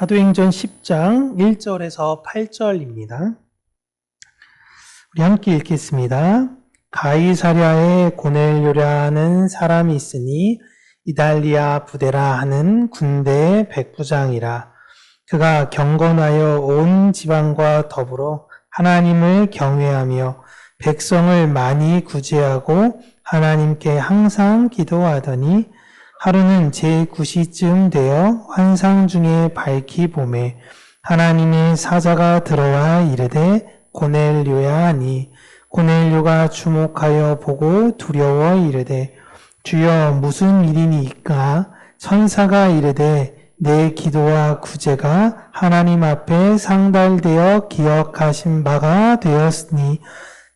사도행전 10장 1절에서 8절입니다. 우리 함께 읽겠습니다. 가이사랴에 고넬료라는 사람이 있으니 이달리아 부데라 하는 군대의 백부장이라. 그가 경건하여 온 지방과 더불어 하나님을 경외하며 백성을 많이 구제하고 하나님께 항상 기도하더니 하루는 제9시쯤 되어 환상 중에 밝히 보매 하나님의 사자가 들어와 이르되 고넬료야 하니 고넬료가 주목하여 보고 두려워 이르되 주여 무슨 일이니까? 천사가 이르되 내 기도와 구제가 하나님 앞에 상달되어 기억하신 바가 되었으니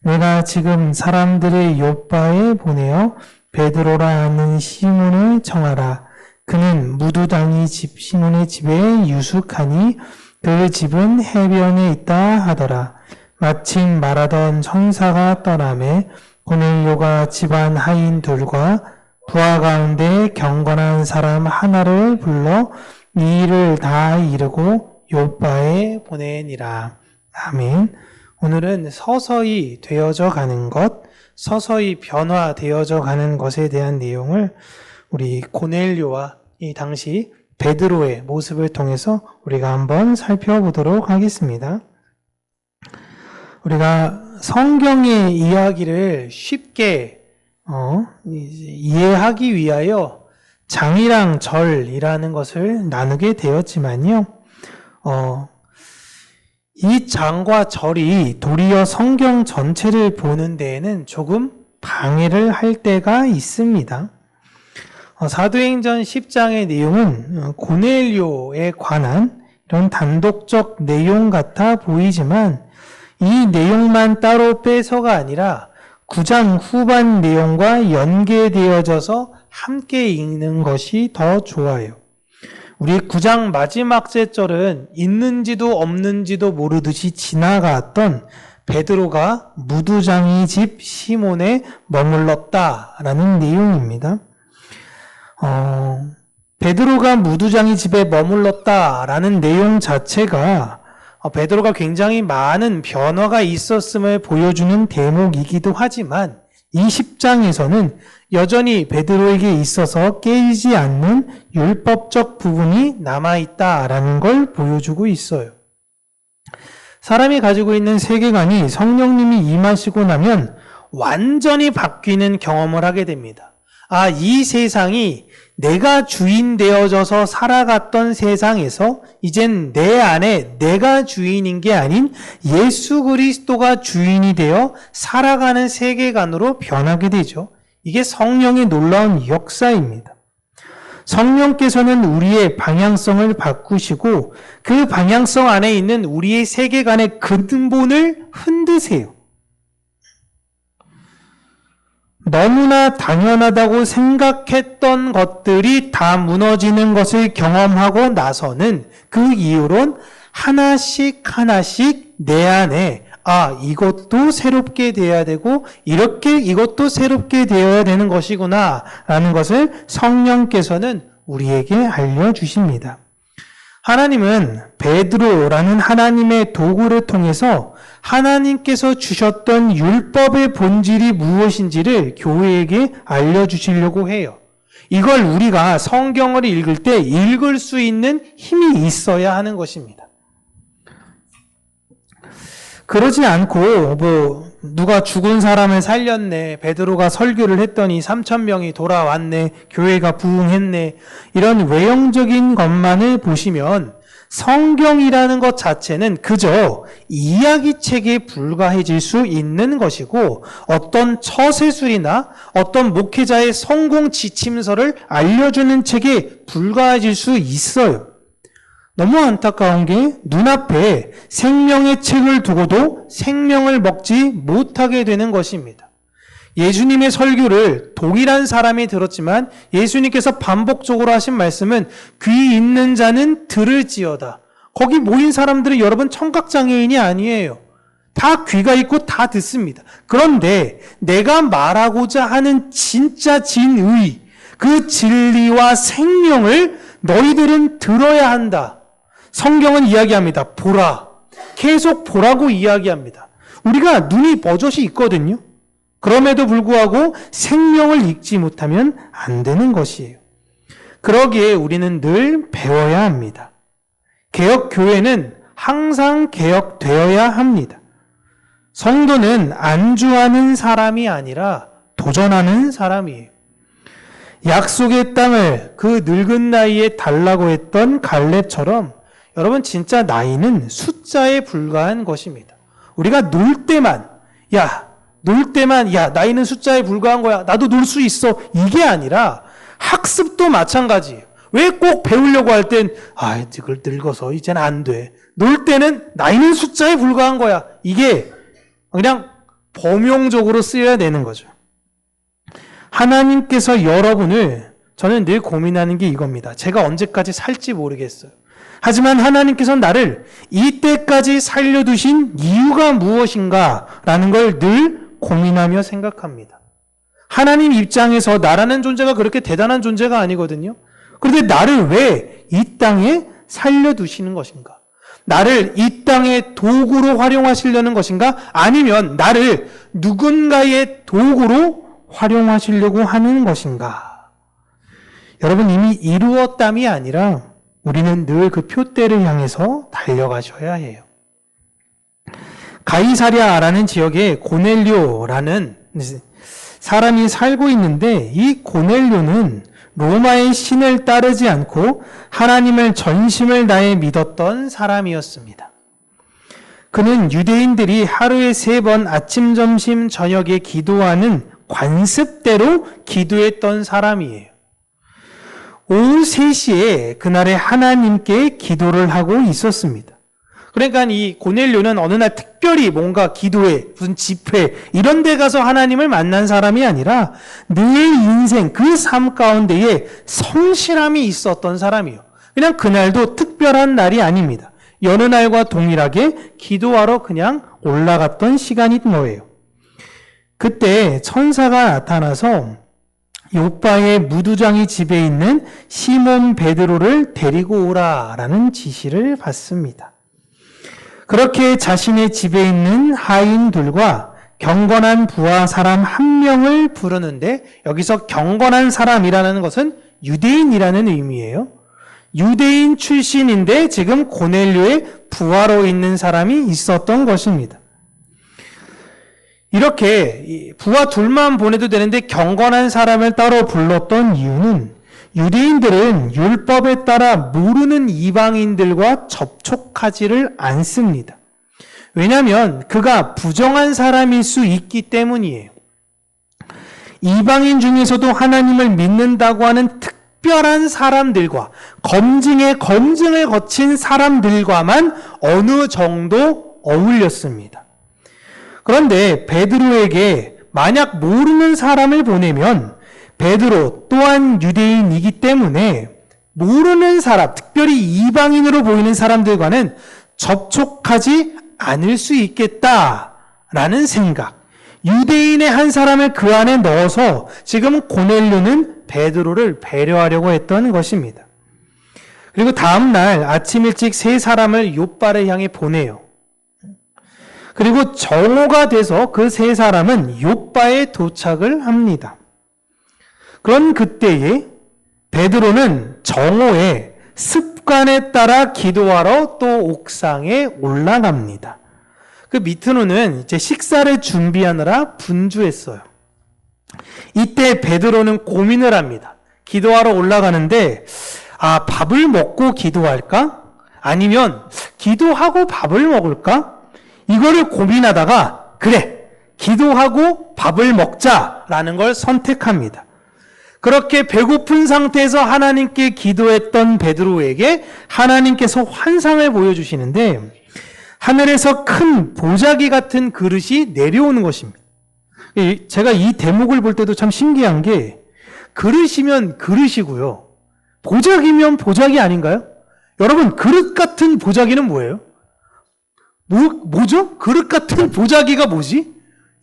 내가 지금 사람들을 욥바에 보내어 베드로라 하는 시몬을 청하라. 그는 무두당이 집 시몬의 집에 유숙하니 그 집은 해변에 있다 하더라. 마침 말하던 천사가 떠나매 고넬료가 집안 하인 둘과 부하 가운데 경건한 사람 하나를 불러 이 일을 다 이루고 욥바에 보내니라. 아멘. 오늘은 서서히 되어져 가는 것, 서서히 변화되어져 가는 것에 대한 내용을 우리 고넬료와 이 당시 베드로의 모습을 통해서 우리가 한번 살펴보도록 하겠습니다. 우리가 성경의 이야기를 쉽게 이해하기 위하여 장이랑 절이라는 것을 나누게 되었지만요. 이 장과 절이 도리어 성경 전체를 보는 데에는 조금 방해를 할 때가 있습니다. 사도행전 10장의 내용은 고넬료에 관한 이런 단독적 내용 같아 보이지만 이 내용만 따로 빼서가 아니라 9장 후반 내용과 연계되어져서 함께 읽는 것이 더 좋아요. 우리 9장 마지막 제절은 있는지도 없는지도 모르듯이 지나갔던 베드로가 무두장이 집 시몬에 머물렀다라는 내용입니다. 베드로가 무두장이 집에 머물렀다라는 내용 자체가 베드로가 굉장히 많은 변화가 있었음을 보여주는 대목이기도 하지만 이 10장에서는 여전히 베드로에게 있어서 깨지지 않는 율법적 부분이 남아있다라는 걸 보여주고 있어요. 사람이 가지고 있는 세계관이 성령님이 임하시고 나면 완전히 바뀌는 경험을 하게 됩니다. 이 세상이 내가 주인 되어져서 살아갔던 세상에서 이젠 내 안에 내가 주인인 게 아닌 예수 그리스도가 주인이 되어 살아가는 세계관으로 변하게 되죠. 이게 성령의 놀라운 역사입니다. 성령께서는 우리의 방향성을 바꾸시고 그 방향성 안에 있는 우리의 세계관의 근본을 흔드세요. 너무나 당연하다고 생각했던 것들이 다 무너지는 것을 경험하고 나서는 그 이후론 하나씩 내 안에 이것도 새롭게 되어야 되고 이렇게 이것도 새롭게 되어야 되는 것이구나 라는 것을 성령께서는 우리에게 알려주십니다. 하나님은 베드로라는 하나님의 도구를 통해서 하나님께서 주셨던 율법의 본질이 무엇인지를 교회에게 알려주시려고 해요. 이걸 우리가 성경을 읽을 때 읽을 수 있는 힘이 있어야 하는 것입니다. 그러지 않고 누가 죽은 사람을 살렸네, 베드로가 설교를 했더니 3,000명이 돌아왔네, 교회가 부흥했네, 이런 외형적인 것만을 보시면 성경이라는 것 자체는 그저 이야기책에 불과해질 수 있는 것이고 어떤 처세술이나 어떤 목회자의 성공 지침서를 알려주는 책에 불과해질 수 있어요. 너무 안타까운 게 눈앞에 생명의 책을 두고도 생명을 먹지 못하게 되는 것입니다. 예수님의 설교를 동일한 사람이 들었지만 예수님께서 반복적으로 하신 말씀은 귀 있는 자는 들을지어다. 거기 모인 사람들은 여러분 청각장애인이 아니에요. 다 귀가 있고 다 듣습니다. 그런데 내가 말하고자 하는 진짜 진의, 그 진리와 생명을 너희들은 들어야 한다. 성경은 이야기합니다. 보라. 계속 보라고 이야기합니다. 우리가 눈이 버젓이 있거든요. 그럼에도 불구하고 생명을 읽지 못하면 안 되는 것이에요. 그러기에 우리는 늘 배워야 합니다. 개혁교회는 항상 개혁되어야 합니다. 성도는 안주하는 사람이 아니라 도전하는 사람이에요. 약속의 땅을 그 늙은 나이에 달라고 했던 갈렙처럼 여러분 진짜 나이는 숫자에 불과한 것입니다. 우리가 놀 때만 나이는 숫자에 불과한 거야. 나도 놀 수 있어. 이게 아니라 학습도 마찬가지예요. 왜 꼭 배우려고 할 땐 이걸 늙어서 이제는 안 돼. 놀 때는 나이는 숫자에 불과한 거야. 이게 그냥 범용적으로 쓰여야 되는 거죠. 하나님께서 여러분을 저는 늘 고민하는 게 이겁니다. 제가 언제까지 살지 모르겠어요. 하지만 하나님께서 나를 이때까지 살려두신 이유가 무엇인가 라는 걸 늘 고민하며 생각합니다. 하나님 입장에서 나라는 존재가 그렇게 대단한 존재가 아니거든요. 그런데 나를 왜 이 땅에 살려두시는 것인가? 나를 이 땅의 도구로 활용하시려는 것인가? 아니면 나를 누군가의 도구로 활용하시려고 하는 것인가? 여러분 이미 이루었담이 아니라 우리는 늘 그 표대를 향해서 달려가셔야 해요. 가이사랴라는 지역에 고넬료라는 사람이 살고 있는데 이 고넬료는 로마의 신을 따르지 않고 하나님을 전심을 다해 믿었던 사람이었습니다. 그는 유대인들이 하루에 3번 아침, 점심, 저녁에 기도하는 관습대로 기도했던 사람이에요. 오후 3시에 그날에 하나님께 기도를 하고 있었습니다. 그러니까 이 고넬료는 어느 날 특별히 뭔가 기도회, 무슨 집회 이런 데 가서 하나님을 만난 사람이 아니라 늘 인생 그 삶 가운데에 성실함이 있었던 사람이에요. 그냥 그날도 특별한 날이 아닙니다. 여느 날과 동일하게 기도하러 그냥 올라갔던 시간인 거예요. 그때 천사가 나타나서 요바의 무두장이 집에 있는 시몬 베드로를 데리고 오라라는 지시를 받습니다. 그렇게 자신의 집에 있는 하인들과 경건한 부하 사람 1명을 부르는데 여기서 경건한 사람이라는 것은 유대인이라는 의미예요. 유대인 출신인데 지금 고넬료의 부하로 있는 사람이 있었던 것입니다. 이렇게 부하 둘만 보내도 되는데 경건한 사람을 따로 불렀던 이유는 유대인들은 율법에 따라 모르는 이방인들과 접촉하지를 않습니다. 왜냐하면 그가 부정한 사람일 수 있기 때문이에요. 이방인 중에서도 하나님을 믿는다고 하는 특별한 사람들과 검증을 거친 사람들과만 어느 정도 어울렸습니다. 그런데 베드로에게 만약 모르는 사람을 보내면 베드로 또한 유대인이기 때문에 모르는 사람, 특별히 이방인으로 보이는 사람들과는 접촉하지 않을 수 있겠다라는 생각. 유대인의 한 사람을 그 안에 넣어서 지금 고넬료는 베드로를 배려하려고 했던 것입니다. 그리고 다음 날 아침 일찍 3사람을 욥바를 향해 보내요. 그리고 정오가 돼서 그 3사람은 욥바에 도착을 합니다. 그런 그때에 베드로는 정오에 습관에 따라 기도하러 또 옥상에 올라갑니다. 그 미트노는 이제 식사를 준비하느라 분주했어요. 이때 베드로는 고민을 합니다. 기도하러 올라가는데 밥을 먹고 기도할까? 아니면 기도하고 밥을 먹을까? 이거를 고민하다가 그래, 기도하고 밥을 먹자라는 걸 선택합니다. 그렇게 배고픈 상태에서 하나님께 기도했던 베드로에게 하나님께서 환상을 보여주시는데 하늘에서 큰 보자기 같은 그릇이 내려오는 것입니다. 제가 이 대목을 볼 때도 참 신기한 게 그릇이면 그릇이고요. 보자기면 보자기 아닌가요? 여러분, 그릇 같은 보자기는 뭐예요? 뭐죠? 그릇 같은 보자기가 뭐지?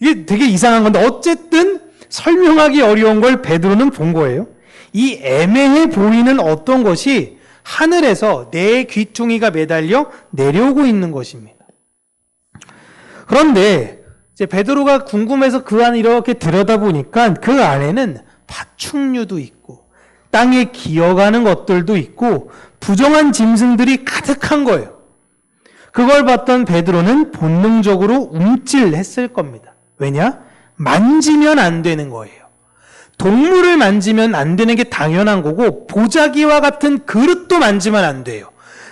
이게 되게 이상한 건데 어쨌든 설명하기 어려운 걸 베드로는 본 거예요. 이 애매해 보이는 어떤 것이 하늘에서 내 귀퉁이가 매달려 내려오고 있는 것입니다. 그런데 이제 베드로가 궁금해서 그 안을 이렇게 들여다보니까 그 안에는 파충류도 있고 땅에 기어가는 것들도 있고 부정한 짐승들이 가득한 거예요. 그걸 봤던 베드로는 본능적으로 움찔했을 겁니다. 왜냐? 만지면 안 되는 거예요. 동물을 만지면 안 되는 게 당연한 거고 보자기와 같은 그릇도 만지면 안 돼요.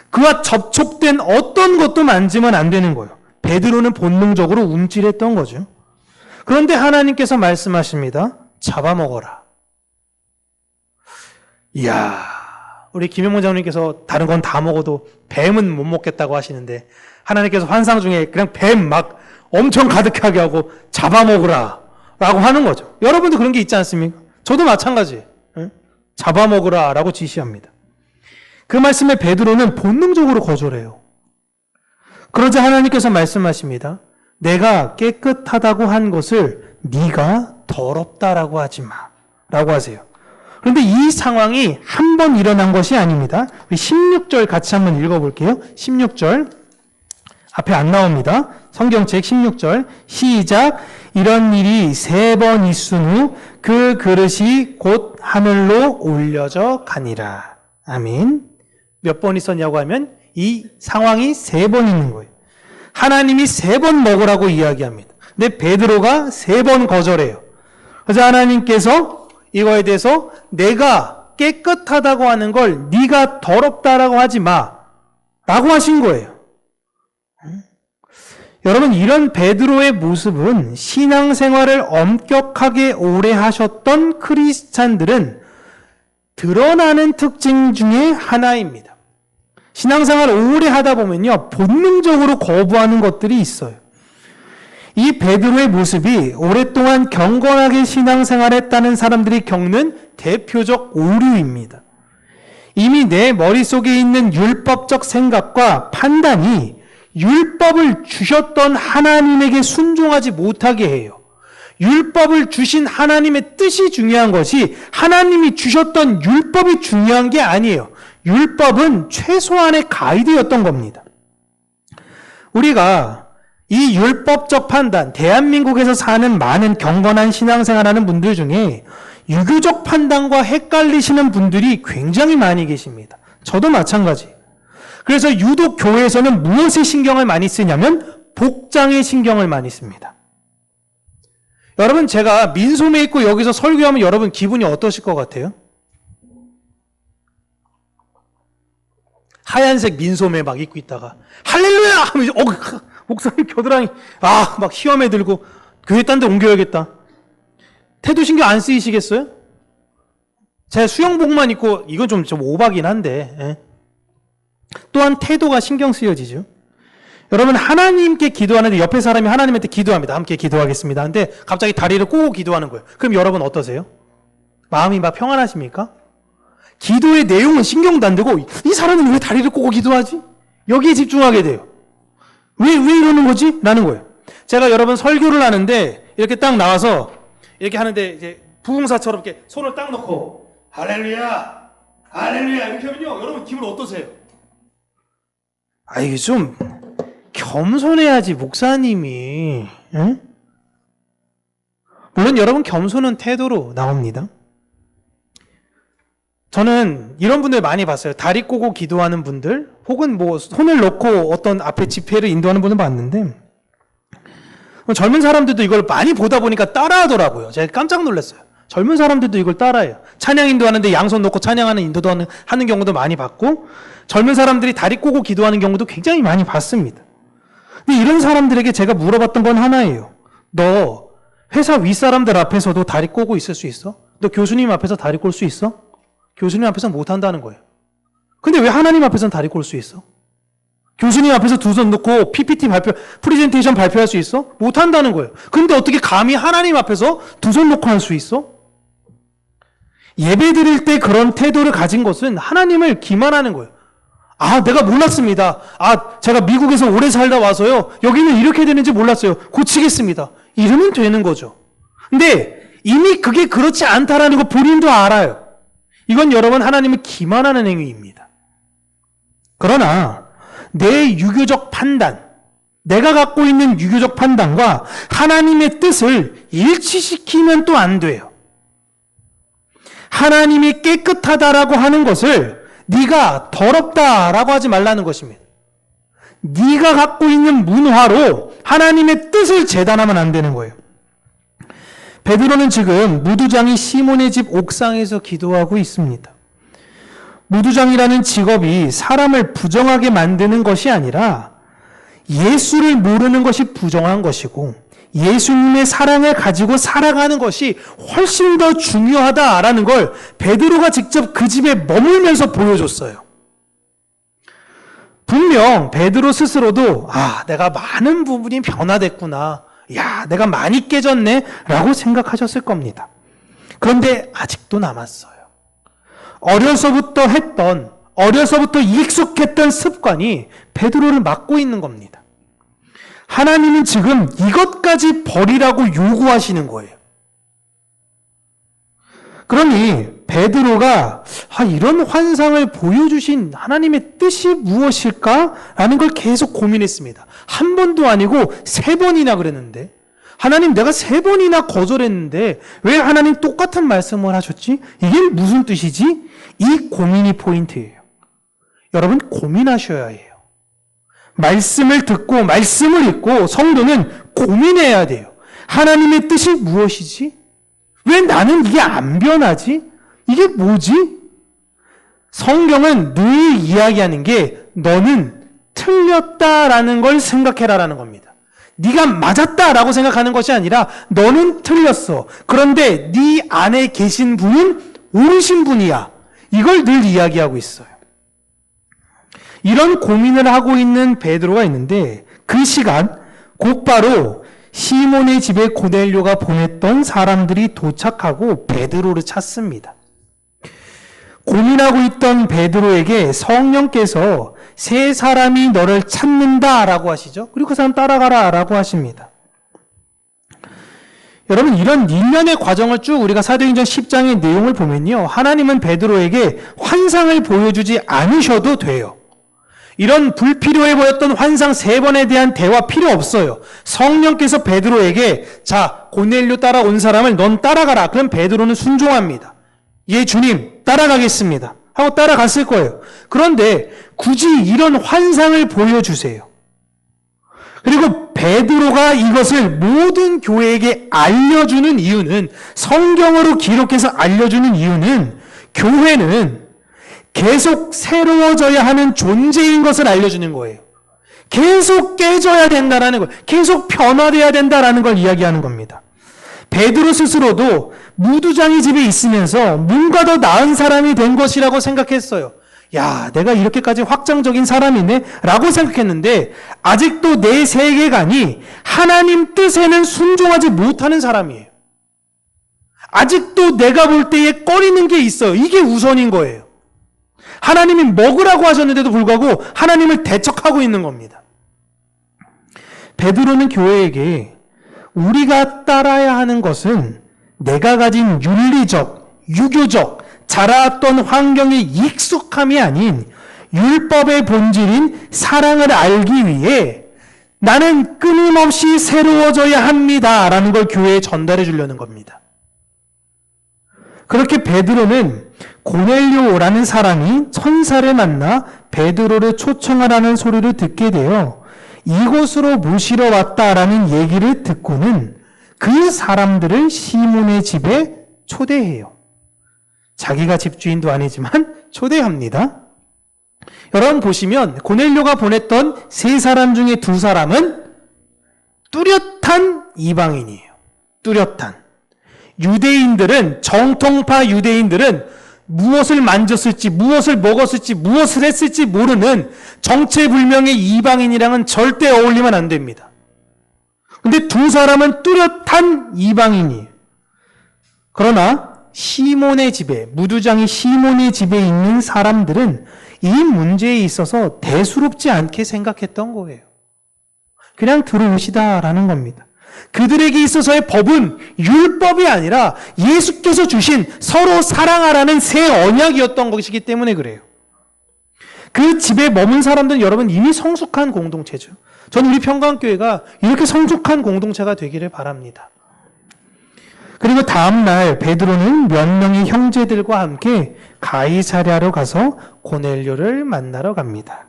그와 접촉된 어떤 것도 만지면 안 되는 거예요. 베드로는 본능적으로 움찔했던 거죠. 그런데 하나님께서 말씀하십니다. 잡아먹어라. 이야, 우리 김영문 장로님께서 다른 건 다 먹어도 뱀은 못 먹겠다고 하시는데 하나님께서 환상 중에 그냥 뱀 막 엄청 가득하게 하고 잡아먹으라 라고 하는 거죠. 여러분도 그런 게 있지 않습니까? 저도 마찬가지. 잡아먹으라 라고 지시합니다. 그 말씀에 베드로는 본능적으로 거절해요. 그러자 하나님께서 말씀하십니다. 내가 깨끗하다고 한 것을 네가 더럽다라고 하지 마 라고 하세요. 그런데 이 상황이 한 번 일어난 것이 아닙니다. 우리 16절 같이 한번 읽어볼게요. 16절 앞에 안 나옵니다. 성경책 16절 시작. 이런 일이 3번 있은 후 그 그릇이 곧 하늘로 올려져 가니라. 아멘. 몇 번 있었냐고 하면 이 상황이 3번 있는 거예요. 하나님이 3번 먹으라고 이야기합니다. 근데 베드로가 3번 거절해요. 그래서 하나님께서 이거에 대해서 내가 깨끗하다고 하는 걸 네가 더럽다라고 하지 마 라고 하신 거예요. 여러분, 이런 베드로의 모습은 신앙생활을 엄격하게 오래 하셨던 크리스찬들은 드러나는 특징 중에 하나입니다. 신앙생활을 오래 하다 보면요, 본능적으로 거부하는 것들이 있어요. 이 베드로의 모습이 오랫동안 경건하게 신앙생활했다는 사람들이 겪는 대표적 오류입니다. 이미 내 머릿속에 있는 율법적 생각과 판단이 율법을 주셨던 하나님에게 순종하지 못하게 해요. 율법을 주신 하나님의 뜻이 중요한 것이 하나님이 주셨던 율법이 중요한 게 아니에요. 율법은 최소한의 가이드였던 겁니다. 우리가 이 율법적 판단, 대한민국에서 사는 많은 경건한 신앙생활하는 분들 중에 유교적 판단과 헷갈리시는 분들이 굉장히 많이 계십니다. 저도 마찬가지. 그래서 유독 교회에서는 무엇에 신경을 많이 쓰냐면 복장에 신경을 많이 씁니다. 여러분, 제가 민소매 입고 여기서 설교하면 여러분 기분이 어떠실 것 같아요? 하얀색 민소매 막 입고 있다가 할렐루야 하면 목사님 겨드랑이 막 시험에 들고 교회 딴 데 옮겨야겠다. 태도 신경 안 쓰이시겠어요? 제 수영복만 입고 이건 좀 오바긴 한데 또한 태도가 신경 쓰여지죠. 여러분, 하나님께 기도하는데 옆에 사람이 하나님한테 기도합니다. 함께 기도하겠습니다. 근데 갑자기 다리를 꼬고 기도하는 거예요. 그럼 여러분 어떠세요? 마음이 막 평안하십니까? 기도의 내용은 신경도 안 되고 이 사람은 왜 다리를 꼬고 기도하지? 여기에 집중하게 돼요. 왜 이러는 거지? 라는 거예요. 제가 여러분 설교를 하는데 이렇게 딱 나와서 이렇게 하는데 이제 부흥사처럼 이렇게 손을 딱 놓고 할렐루야 할렐루야 이렇게 하면요, 여러분 기분 어떠세요? 이게 좀 겸손해야지 목사님이. 응? 물론 여러분 겸손은 태도로 나옵니다. 저는 이런 분들 많이 봤어요. 다리 꼬고 기도하는 분들 혹은 뭐 손을 놓고 어떤 앞에 집회를 인도하는 분을 봤는데 젊은 사람들도 이걸 많이 보다 보니까 따라하더라고요. 제가 깜짝 놀랐어요. 젊은 사람들도 이걸 따라해요. 찬양 인도하는데 양손 놓고 찬양하는 인도도 하는 경우도 많이 봤고 젊은 사람들이 다리 꼬고 기도하는 경우도 굉장히 많이 봤습니다. 근데 이런 사람들에게 제가 물어봤던 건 하나예요. 너 회사 윗사람들 앞에서도 다리 꼬고 있을 수 있어? 너 교수님 앞에서 다리 꼴 수 있어? 교수님 앞에서는 못한다는 거예요. 근데 왜 하나님 앞에서는 다리 꼴 수 있어? 교수님 앞에서 두 손 놓고 PPT 프레젠테이션 발표할 수 있어? 못한다는 거예요. 근데 어떻게 감히 하나님 앞에서 두 손 놓고 할 수 있어? 예배 드릴 때 그런 태도를 가진 것은 하나님을 기만하는 거예요. 내가 몰랐습니다. 제가 미국에서 오래 살다 와서요, 여기는 이렇게 되는지 몰랐어요. 고치겠습니다. 이러면 되는 거죠. 근데 이미 그게 그렇지 않다라는 거 본인도 알아요. 이건 여러분 하나님을 기만하는 행위입니다. 그러나 내 유교적 판단, 내가 갖고 있는 유교적 판단과 하나님의 뜻을 일치시키면 또 안 돼요. 하나님이 깨끗하다라고 하는 것을 네가 더럽다라고 하지 말라는 것입니다. 네가 갖고 있는 문화로 하나님의 뜻을 재단하면 안 되는 거예요. 베드로는 지금 무두장이 시몬의 집 옥상에서 기도하고 있습니다. 무두장이라는 직업이 사람을 부정하게 만드는 것이 아니라 예수를 모르는 것이 부정한 것이고 예수님의 사랑을 가지고 살아가는 것이 훨씬 더 중요하다라는 걸 베드로가 직접 그 집에 머물면서 보여줬어요. 분명 베드로 스스로도 내가 많은 부분이 변화됐구나. 내가 많이 깨졌네 라고 생각하셨을 겁니다. 그런데 아직도 남았어요. 어려서부터 익숙했던 습관이 베드로를 막고 있는 겁니다. 하나님은 지금 이것까지 버리라고 요구하시는 거예요. 그러니 베드로가 이런 환상을 보여주신 하나님의 뜻이 무엇일까라는 걸 계속 고민했습니다. 한 번도 아니고 3번이나 그랬는데 하나님 내가 3번이나 거절했는데 왜 하나님 똑같은 말씀을 하셨지? 이게 무슨 뜻이지? 이 고민이 포인트예요. 여러분 고민하셔야 해요. 말씀을 듣고 말씀을 읽고 성도는 고민해야 돼요. 하나님의 뜻이 무엇이지? 왜 나는 이게 안 변하지? 이게 뭐지? 성경은 늘 이야기하는 게 너는 틀렸다라는 걸 생각해라라는 겁니다. 네가 맞았다라고 생각하는 것이 아니라 너는 틀렸어. 그런데 네 안에 계신 분은 옳으신 분이야. 이걸 늘 이야기하고 있어요. 이런 고민을 하고 있는 베드로가 있는데 그 시간 곧바로 시몬의 집에 고넬료가 보냈던 사람들이 도착하고 베드로를 찾습니다. 고민하고 있던 베드로에게 성령께서 3 사람이 너를 찾는다라고 하시죠. 그리고 그 사람 따라가라라고 하십니다. 여러분 이런 일련의 과정을 쭉 우리가 사도행전 10장의 내용을 보면요. 하나님은 베드로에게 환상을 보여주지 않으셔도 돼요. 이런 불필요해 보였던 환상 3번에 대한 대화 필요 없어요. 성령께서 베드로에게 고넬료 따라온 사람을 넌 따라가라. 그럼 베드로는 순종합니다. 예 주님 따라가겠습니다 하고 따라갔을 거예요. 그런데 굳이 이런 환상을 보여주세요. 그리고 베드로가 이것을 모든 교회에게 알려주는 이유는 성경으로 기록해서 알려주는 이유는 교회는 계속 새로워져야 하는 존재인 것을 알려주는 거예요. 계속 깨져야 된다라는 걸, 계속 변화돼야 된다라는 걸 이야기하는 겁니다. 베드로 스스로도 무두장이 집에 있으면서 뭔가 더 나은 사람이 된 것이라고 생각했어요. 내가 이렇게까지 확장적인 사람이네 라고 생각했는데 아직도 내 세계관이 하나님 뜻에는 순종하지 못하는 사람이에요. 아직도 내가 볼 때에 꺼리는 게 있어요. 이게 우선인 거예요. 하나님이 먹으라고 하셨는데도 불구하고 하나님을 대적하고 있는 겁니다. 베드로는 교회에게 우리가 따라야 하는 것은 내가 가진 윤리적, 유교적, 자라왔던 환경의 익숙함이 아닌 율법의 본질인 사랑을 알기 위해 나는 끊임없이 새로워져야 합니다 라는 걸 교회에 전달해 주려는 겁니다. 그렇게 베드로는 고넬료라는 사람이 천사를 만나 베드로를 초청하라는 소리를 듣게 되어 이곳으로 모시러 왔다라는 얘기를 듣고는 그 사람들을 시몬의 집에 초대해요. 자기가 집주인도 아니지만 초대합니다. 여러분 보시면 고넬료가 보냈던 3사람 중에 2사람은 뚜렷한 이방인이에요. 뚜렷한. 유대인들은, 정통파 유대인들은 무엇을 만졌을지, 무엇을 먹었을지, 무엇을 했을지 모르는 정체불명의 이방인이랑은 절대 어울리면 안 됩니다. 근데 2사람은 뚜렷한 이방인이에요. 그러나 시몬의 집에, 무두장이 시몬의 집에 있는 사람들은 이 문제에 있어서 대수롭지 않게 생각했던 거예요. 그냥 들어오시다라는 겁니다. 그들에게 있어서의 법은 율법이 아니라 예수께서 주신 서로 사랑하라는 새 언약이었던 것이기 때문에 그래요. 그 집에 머문 사람들은 여러분 이미 성숙한 공동체죠. 저는 우리 평강교회가 이렇게 성숙한 공동체가 되기를 바랍니다. 그리고 다음날 베드로는 몇 명의 형제들과 함께 가이사랴로 가서 고넬료를 만나러 갑니다.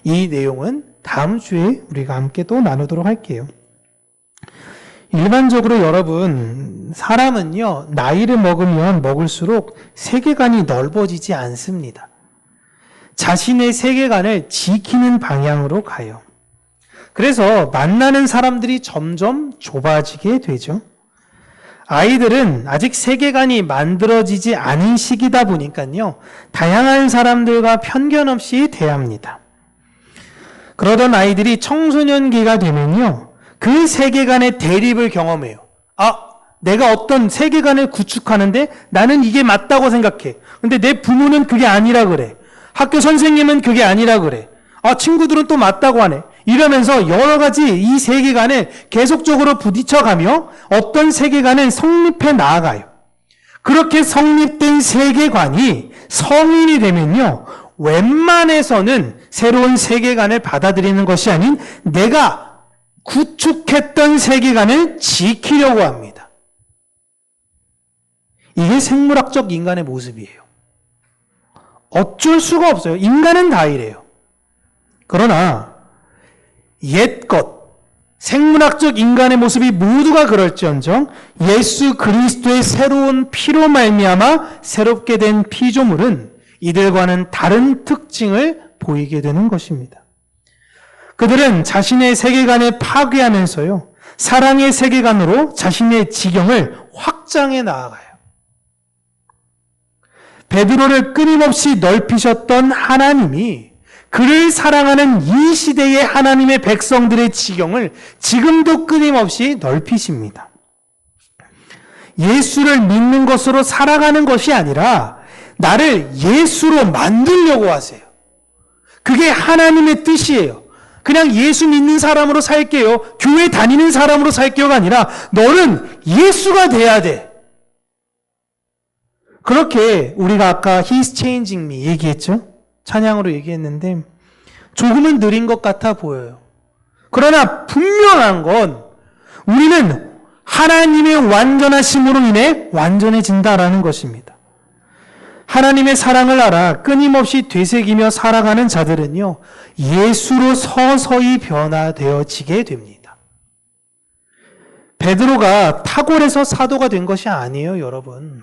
이 내용은 다음 주에 우리가 함께 또 나누도록 할게요. 일반적으로 여러분, 사람은요, 나이를 먹으면 먹을수록 세계관이 넓어지지 않습니다. 자신의 세계관을 지키는 방향으로 가요. 그래서 만나는 사람들이 점점 좁아지게 되죠. 아이들은 아직 세계관이 만들어지지 않은 시기다 보니까요, 다양한 사람들과 편견 없이 대합니다. 그러던 아이들이 청소년기가 되면요, 그 세계관의 대립을 경험해요. 내가 어떤 세계관을 구축하는데 나는 이게 맞다고 생각해. 근데 내 부모는 그게 아니라 그래. 학교 선생님은 그게 아니라 그래. 친구들은 또 맞다고 하네. 이러면서 여러 가지 이 세계관에 계속적으로 부딪혀가며 어떤 세계관은 성립해 나아가요. 그렇게 성립된 세계관이 성인이 되면요, 웬만해서는 새로운 세계관을 받아들이는 것이 아닌 내가 구축했던 세계관을 지키려고 합니다. 이게 생물학적 인간의 모습이에요. 어쩔 수가 없어요. 인간은 다 이래요. 그러나 옛것, 생물학적 인간의 모습이 모두가 그럴지언정 예수 그리스도의 새로운 피로 말미암아 새롭게 된 피조물은 이들과는 다른 특징을 보이게 되는 것입니다. 그들은 자신의 세계관을 파괴하면서요, 사랑의 세계관으로 자신의 지경을 확장해 나아가요. 베드로를 끊임없이 넓히셨던 하나님이 그를 사랑하는 이 시대의 하나님의 백성들의 지경을 지금도 끊임없이 넓히십니다. 예수를 믿는 것으로 살아가는 것이 아니라 나를 예수로 만들려고 하세요. 그게 하나님의 뜻이에요. 그냥 예수 믿는 사람으로 살게요, 교회 다니는 사람으로 살게요가 아니라 너는 예수가 돼야 돼. 그렇게 우리가 아까 He's changing me 얘기했죠? 찬양으로 얘기했는데 조금은 느린 것 같아 보여요. 그러나 분명한 건 우리는 하나님의 완전하심으로 인해 완전해진다라는 것입니다. 하나님의 사랑을 알아 끊임없이 되새기며 살아가는 자들은요, 예수로 서서히 변화되어지게 됩니다. 베드로가 탁월해서 사도가 된 것이 아니에요, 여러분.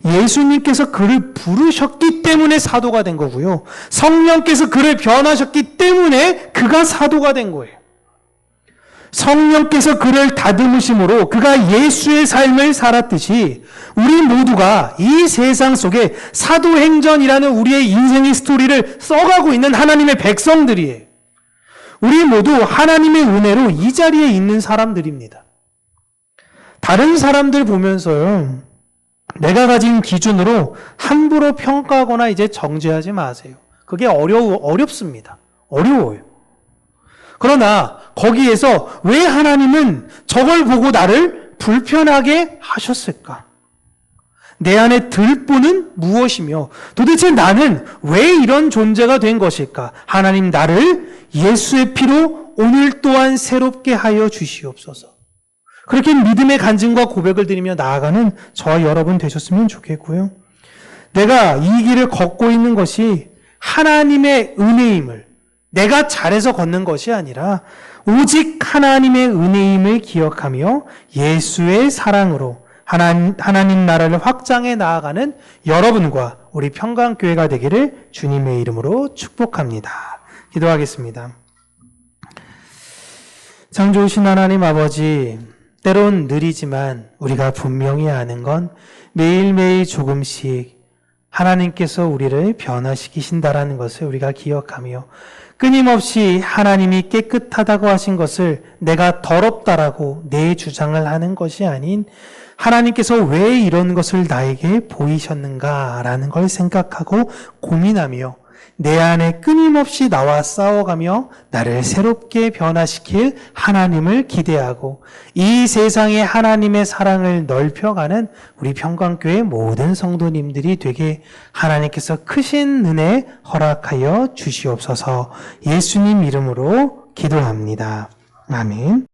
예수님께서 그를 부르셨기 때문에 사도가 된 거고요. 성령께서 그를 변화하셨기 때문에 그가 사도가 된 거예요. 성령께서 그를 다듬으심으로 그가 예수의 삶을 살았듯이 우리 모두가 이 세상 속에 사도행전이라는 우리의 인생의 스토리를 써가고 있는 하나님의 백성들이에요. 우리 모두 하나님의 은혜로 이 자리에 있는 사람들입니다. 다른 사람들 보면서요, 내가 가진 기준으로 함부로 평가하거나 이제 정죄하지 마세요. 그게 어렵습니다. 어려워요. 그러나 거기에서 왜 하나님은 저걸 보고 나를 불편하게 하셨을까? 내 안에 들보는 무엇이며 도대체 나는 왜 이런 존재가 된 것일까? 하나님, 나를 예수의 피로 오늘 또한 새롭게 하여 주시옵소서. 그렇게 믿음의 간증과 고백을 드리며 나아가는 저와 여러분 되셨으면 좋겠고요. 내가 이 길을 걷고 있는 것이 하나님의 은혜임을, 내가 잘해서 걷는 것이 아니라 오직 하나님의 은혜임을 기억하며 예수의 사랑으로 하나님 나라를 확장해 나아가는 여러분과 우리 평강교회가 되기를 주님의 이름으로 축복합니다. 기도하겠습니다. 참 좋으신 하나님 아버지, 때론 느리지만 우리가 분명히 아는 건 매일매일 조금씩 하나님께서 우리를 변화시키신다라는 것을 우리가 기억하며 끊임없이 하나님이 깨끗하다고 하신 것을 내가 더럽다라고 내 주장을 하는 것이 아닌 하나님께서 왜 이런 것을 나에게 보이셨는가라는 걸 생각하고 고민하며 내 안에 끊임없이 나와 싸워가며 나를 새롭게 변화시킬 하나님을 기대하고 이 세상에 하나님의 사랑을 넓혀가는 우리 평강교회 모든 성도님들이 되게 하나님께서 크신 은혜 허락하여 주시옵소서. 예수님 이름으로 기도합니다. 아멘.